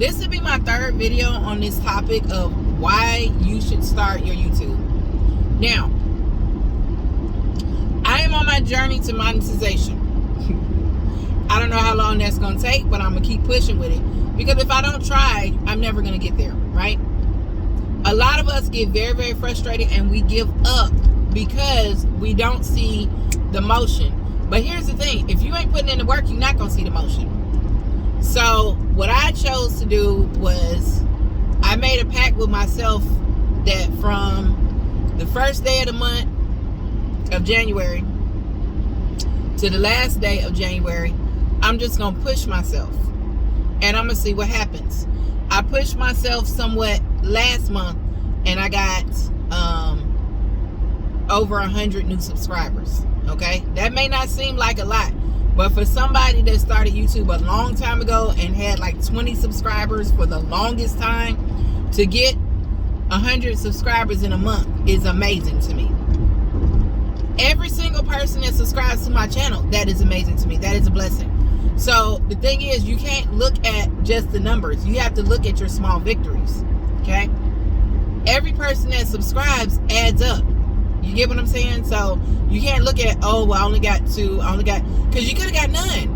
this will be my third video on this topic of why you should start your YouTube. Now, I am on my journey to monetization. I don't know how long that's going to take, but I'm going to keep pushing with it. Because if I don't try, I'm never going to get there, right? A lot of us get very, very frustrated and we give up because we don't see the motion. But here's the thing. If you ain't putting in the work, you're not going to see the motion. So what I chose to do was I made a pact with myself that from the first day of the month of January to the last day of January, I'm just going to push myself. And I'm going to see what happens. I pushed myself somewhat last month and I got over 100 new subscribers. Okay? That may not seem like a lot. But for somebody that started YouTube a long time ago and had like 20 subscribers for the longest time, to get 100 subscribers in a month is amazing to me. Every single person that subscribes to my channel, that is amazing to me. That is a blessing. So the thing is, you can't look at just the numbers. You have to look at your small victories. Okay? Every person that subscribes adds up. You get what I'm saying? So you can't look at, oh, well, I only got 2. Because you could have got none.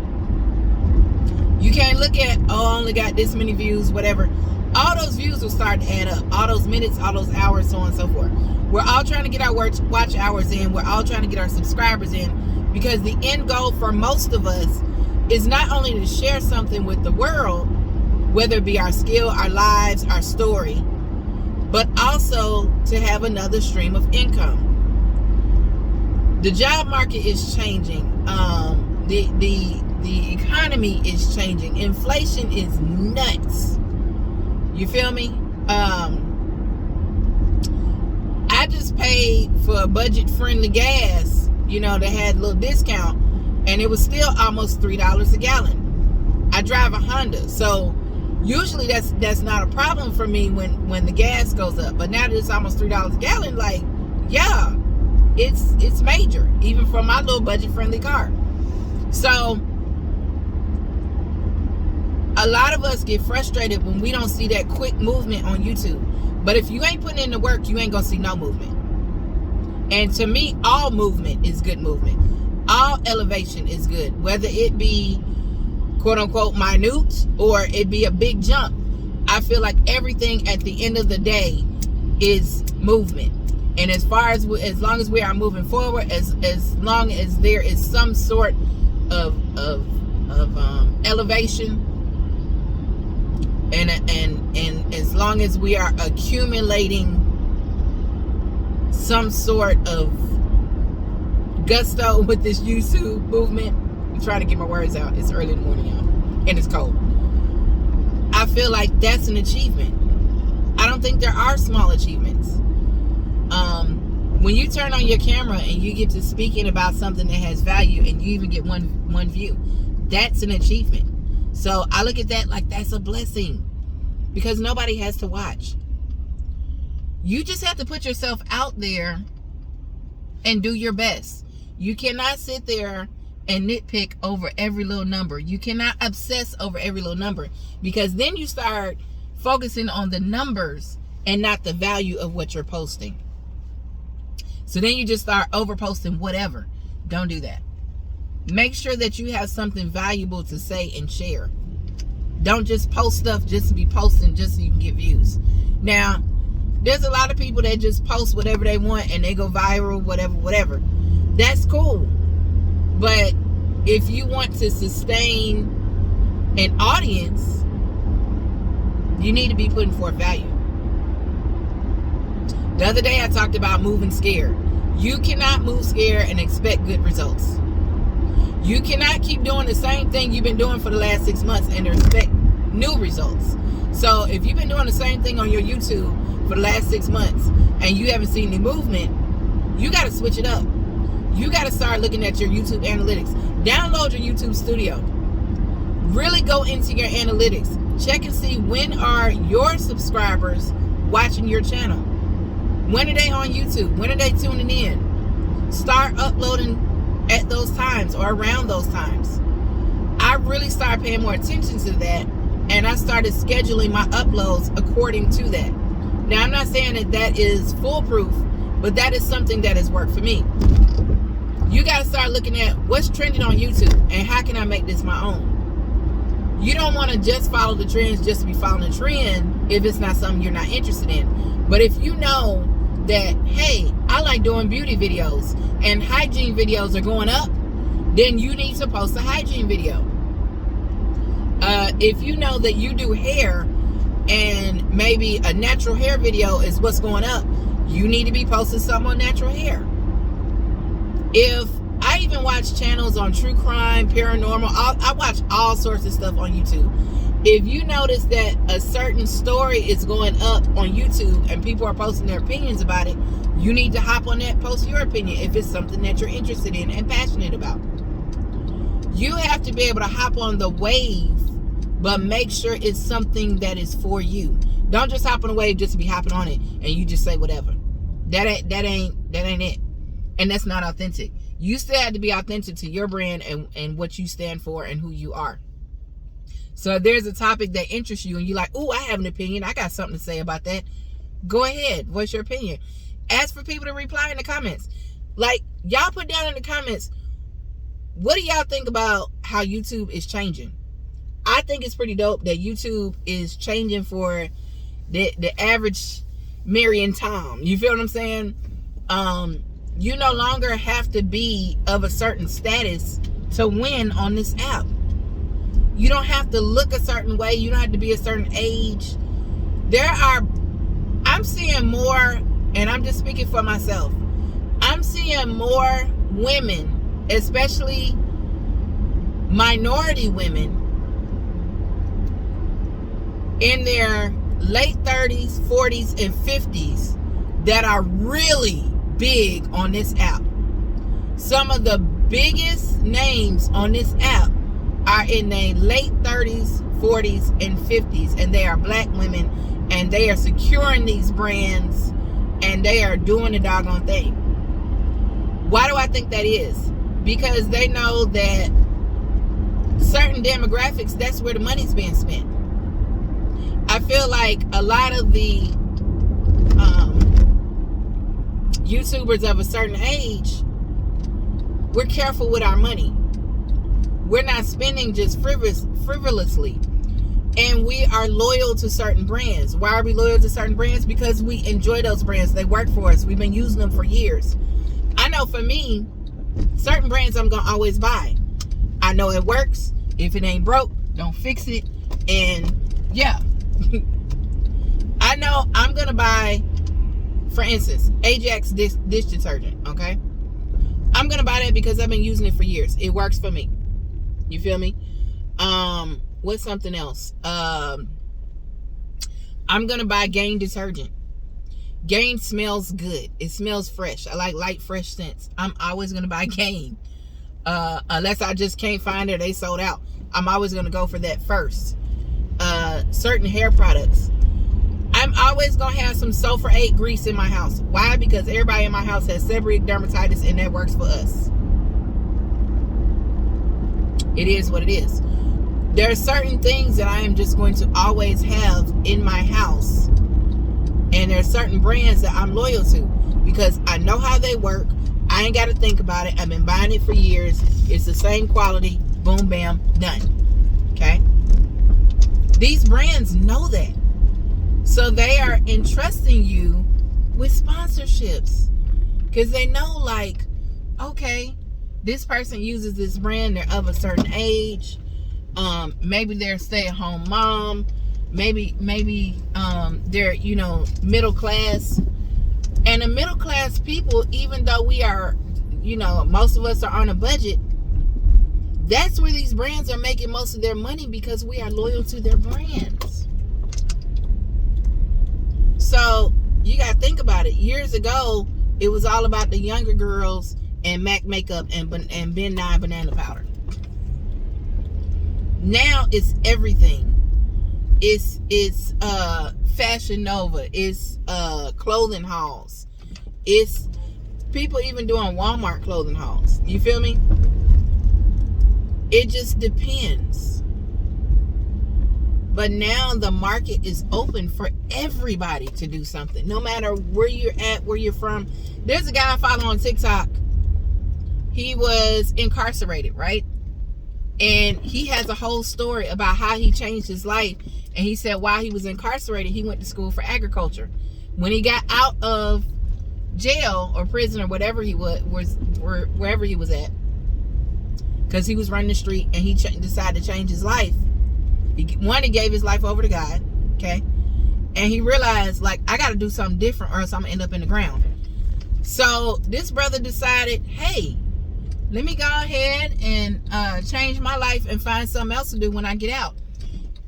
You can't look at, oh, I only got this many views, whatever. All those views will start to add up. All those minutes, all those hours, so on and so forth. We're all trying to get our watch hours in. We're all trying to get our subscribers in. Because the end goal for most of us is not only to share something with the world, whether it be our skill, our lives, our story, but also to have another stream of income. The job market is changing. The economy is changing. Inflation is nuts. You feel me? I just paid for a budget-friendly gas, you know, that had a little discount, and it was still almost $3 a gallon. I drive a Honda, so usually that's not a problem for me when the gas goes up. But now that it's almost $3 a gallon, like, yeah, it's major, even for my little budget-friendly car. So a lot of us get frustrated when we don't see that quick movement on YouTube. But if you ain't putting in the work, you ain't gonna see no movement. And to me, all movement is good movement. All elevation is good, whether it be quote unquote minute or it be a big jump. I feel like everything at the end of the day is movement. And as long as we are moving forward, as long as there is some sort of elevation, and as long as we are accumulating some sort of gusto with this YouTube movement, I'm trying to get my words out. It's early in the morning, y'all, and it's cold. I feel like that's an achievement. I don't think there are small achievements. When you turn on your camera and you get to speaking about something that has value and you even get one view, that's an achievement. So I look at that like that's a blessing because nobody has to watch. You just have to put yourself out there and do your best. You cannot sit there and nitpick over every little number. You cannot obsess over every little number because then you start focusing on the numbers and not the value of what you're posting. So then you just start over posting whatever. Don't do that. Make sure that you have something valuable to say and share. Don't just post stuff just to be posting just so you can get views. Now, there's a lot of people that just post whatever they want and they go viral, whatever. That's cool. But if you want to sustain an audience, you need to be putting forth value. The other day I talked about moving scared. You cannot move scared and expect good results. You cannot keep doing the same thing you've been doing for the last 6 months and expect new results. So if you've been doing the same thing on your YouTube for the last 6 months and you haven't seen any movement, you got to switch it up. You got to start looking at your YouTube analytics. Download your YouTube Studio. Really go into your analytics. Check and see when are your subscribers watching your channel. When are they on YouTube? When are they tuning in? Start uploading at those times or around those times. I really started paying more attention to that And I started scheduling my uploads according to that. Now, I'm not saying that that is foolproof, but that is something that has worked for me. You got to start looking at what's trending on YouTube and how can I make this my own. You don't want to just follow the trends just to be following the trend if it's not something you're not interested in. But if you know that, hey, I like doing beauty videos and hygiene videos are going up, then you need to post a hygiene video. If you know that you do hair and maybe a natural hair video is what's going up, you need to be posting something on natural hair. If I even watch channels on true crime, paranormal, I watch all sorts of stuff on YouTube. If you notice that a certain story is going up on YouTube and people are posting their opinions about it, you need to hop on that, post your opinion if it's something that you're interested in and passionate about. You have to be able to hop on the wave, but make sure it's something that is for you. Don't just hop on the wave just to be hopping on it and you just say whatever. That ain't it. And that's not authentic. You still have to be authentic to your brand and what you stand for and who you are. So if there's a topic that interests you and you're like, oh, I have an opinion, I got something to say about that, go ahead. What's your opinion? Ask for people to reply in the comments. Like, y'all put down in the comments, what do y'all think about how YouTube is changing? I think it's pretty dope that YouTube is changing for the average Mary and Tom. You feel what I'm saying? You no longer have to be of a certain status to win on this app. You don't have to look a certain way. You don't have to be a certain age. I'm seeing more, and I'm just speaking for myself. I'm seeing more women, especially minority women, in their late 30s, 40s, and 50s that are really big on this app. Some of the biggest names on this app are in their late 30s, 40s, and 50s, and they are black women, and they are securing these brands, and they are doing the doggone thing. Why do I think that is? Because they know that certain demographics, that's where the money's being spent. I feel like a lot of the YouTubers of a certain age, we're careful with our money. We're not spending just frivolously. And we are loyal to certain brands. Why are we loyal to certain brands? Because we enjoy those brands. They work for us. We've been using them for years. I know for me, certain brands I'm going to always buy. I know it works. If it ain't broke, don't fix it. And yeah. I know I'm going to buy, for instance, Ajax dish detergent, okay? I'm going to buy that because I've been using it for years. It works for me. You feel me? What's something else? I'm going to buy Gain detergent. Gain smells good. It smells fresh. I like light, fresh scents. I'm always going to buy Gain. Unless I just can't find it, they sold out. I'm always going to go for that first. Certain hair products. I'm always going to have some sulfur 8 grease in my house. Why? Because everybody in my house has seborrheic dermatitis and that works for us. It is what it is. There are certain things that I am just going to always have in my house. And there are certain brands that I'm loyal to because I know how they work. I ain't got to think about it. I've been buying it for years. It's the same quality. Boom, bam, done. Okay? These brands know that. So they are entrusting you with sponsorships. Because they know, like, okay, this person uses this brand. They're of a certain age. Maybe they're a stay-at-home mom. Maybe they're, middle class. And the middle class people, even though we are, most of us are on a budget, that's where these brands are making most of their money because we are loyal to their brands. So you got to think about it. Years ago, it was all about the younger girls and MAC makeup and Ben Nye banana powder. Now it's everything. It's Fashion Nova. It's clothing hauls. It's people even doing Walmart clothing hauls. You feel me? It just depends. But now the market is open for everybody to do something, no matter where you're at, where you're from. There's a guy I follow on TikTok. He was incarcerated, right? And he has a whole story about how he changed his life. And he said while he was incarcerated, he went to school for agriculture. When he got out of jail or prison or whatever he was wherever he was at, because he was running the street and he decided to change his life. He gave his life over to God, okay? And he realized, like, I got to do something different or else I'm going to end up in the ground. So this brother decided, hey, let me go ahead and change my life and find something else to do when I get out.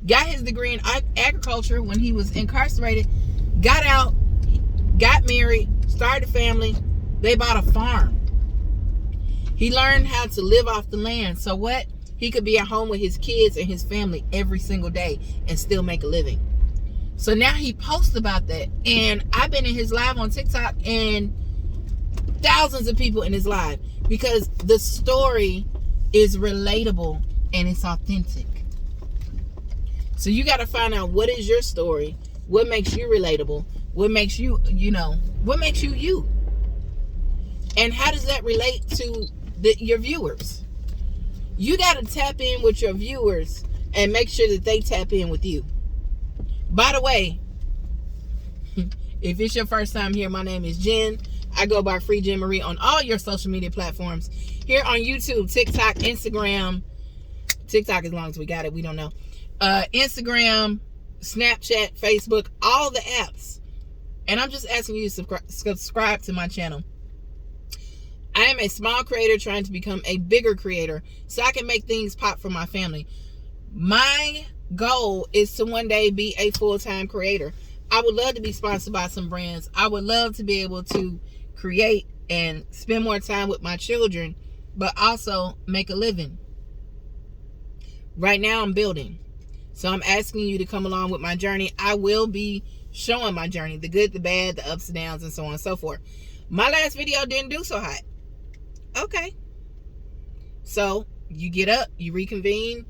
Got his degree in agriculture when he was incarcerated. Got out, got married, started a family. They bought a farm. He learned how to live off the land. So what? He could be at home with his kids and his family every single day and still make a living. So now he posts about that. And I've been in his live on TikTok and thousands of people in his live because the story is relatable and it's authentic. So you got to find out what is your story, what makes you relatable, what makes you, what makes you you. And how does that relate to your viewers? You got to tap in with your viewers and make sure that they tap in with you. By the way, if it's your first time here, my name is Jen. I go by Free Jen Marie on all your social media platforms. Here on YouTube, TikTok, Instagram. TikTok as long as we got it, we don't know. Instagram, Snapchat, Facebook, all the apps. And I'm just asking you to subscribe to my channel. I am a small creator trying to become a bigger creator so I can make things pop for my family. My goal is to one day be a full-time creator. I would love to be sponsored by some brands. I would love to be able to create and spend more time with my children, but also make a living. Right now I'm building. So I'm asking you to come along with my journey. I will be showing my journey, the good, the bad, the ups and downs, and so on and so forth. My last video didn't do so hot. Okay. So you get up, you reconvene,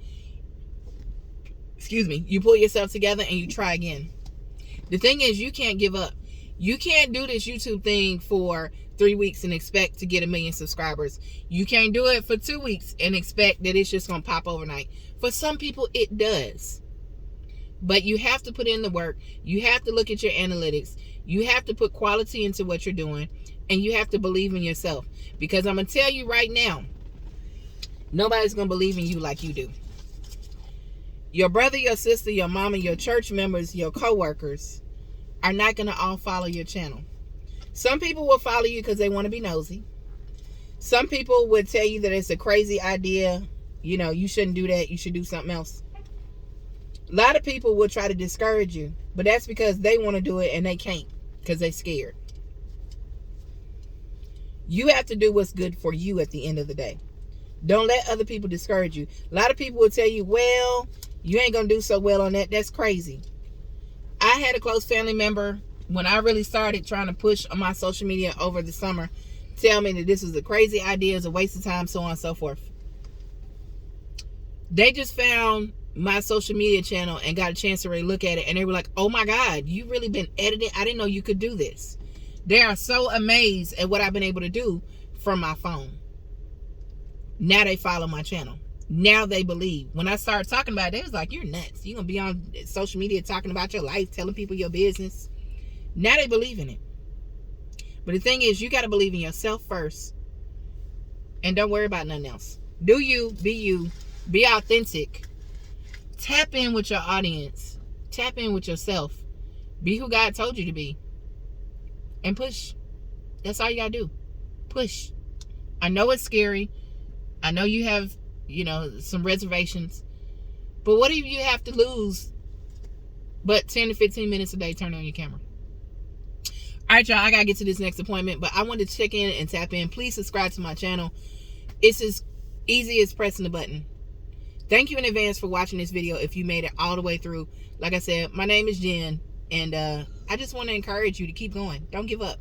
you pull yourself together and you try again. The thing is, you can't give up. You can't do this YouTube thing for 3 weeks and expect to get 1 million subscribers. You can't do it for 2 weeks and expect that it's just going to pop overnight. For some people, it does. But you have to put in the work. You have to look at your analytics. You have to put quality into what you're doing. And you have to believe in yourself. Because I'm going to tell you right now, nobody's going to believe in you like you do. Your brother, your sister, your mama, your church members, your co-workers are not going to all follow your channel. Some people will follow you because they want to be nosy. Some people would tell you that it's a crazy idea. You shouldn't do that. You should do something else. A lot of people will try to discourage you. But that's because they want to do it and they can't because they're scared. You have to do what's good for you at the end of the day. Don't let other people discourage you. A lot of people will tell you, well, you ain't going to do so well on that. That's crazy. I had a close family member when I really started trying to push on my social media over the summer tell me that this was a crazy idea, it's a waste of time, so on and so forth. They just found my social media channel and got a chance to really look at it, and they were like, oh my God, you really been editing? I didn't know you could do this. They are so amazed at what I've been able to do from my phone. Now they follow my channel. Now they believe. When I started talking about it, they was like, you're nuts. You're going to be on social media talking about your life, telling people your business. Now they believe in it. But the thing is, you got to believe in yourself first. And don't worry about nothing else. Do you, be authentic. Tap in with your audience. Tap in with yourself. Be who God told you to be. And push. That's all you got to do. Push. I know it's scary. I know you have, some reservations. But what do you have to lose but 10 to 15 minutes a day turning on your camera? All right, y'all. I got to get to this next appointment. But I wanted to check in and tap in. Please subscribe to my channel. It's as easy as pressing the button. Thank you in advance for watching this video if you made it all the way through. Like I said, my name is Jen. And I just want to encourage you to keep going. Don't give up.